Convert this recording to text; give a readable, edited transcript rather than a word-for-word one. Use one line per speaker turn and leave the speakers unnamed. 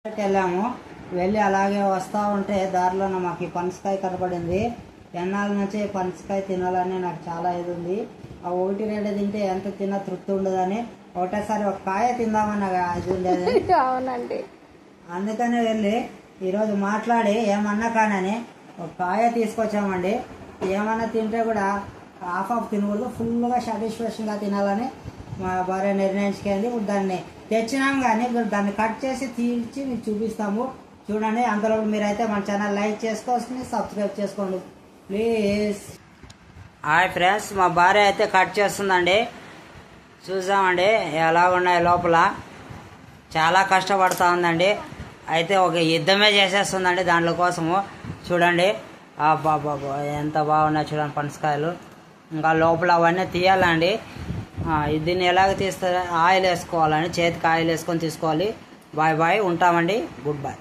వెళ్ళాము. వెళ్ళి అలాగే వస్తూ ఉంటే దారిలో మాకు పనసకాయ కనపడింది. ఎన్నాళ్ళ నుంచి పనసకాయ తినాలని నాకు చాలా ఇది ఉంది. ఆ ఒకటి రెండు తింటే ఎంత తిన్నా తృప్తి ఉండదని ఒకటేసారి ఒక కాయ తిందామన్న ఇది ఉండేది.
అవునండి,
అందుకనే వెళ్ళి ఈరోజు మాట్లాడి ఏమన్నా కానని ఒక కాయ తీసుకొచ్చామండి. ఏమన్నా తింటే కూడా హాఫ్ తినకూడదు, ఫుల్గా సాటిస్ఫాక్షన్గా తినాలని మా భార్య నిర్ణయించుకుంది. ఇప్పుడు దాన్ని తెచ్చినాం కానీ దాన్ని కట్ చేసి తీర్చి మీకు చూపిస్తాము. చూడండి. అంతలో మీరైతే మన ఛానల్ లైక్ చేసుకోండి, సబ్స్క్రైబ్ చేసుకోండి ప్లీజ్. హాయ్ ఫ్రెండ్స్, మా భార్య అయితే కట్ చేస్తుందండి. చూసామండి ఎలా ఉన్నాయి లోపల. చాలా కష్టపడుతూ ఉందండి. అయితే ఒక యుద్ధమే చేసేస్తుందండి దాంట్లో కోసము. చూడండి బాబా ఎంత బాగున్నాయి చూడండి పనసకాయలు. ఇంకా లోపల అవన్నీ తీయాలండి. దీన్ని ఎలాగ తీస్తారు, ఆయిల్ వేసుకోవాలండి. చేతికి ఆయిల్ వేసుకొని తీసుకోవాలి. బాయ్ బాయ్, ఉంటామండి. Good bye.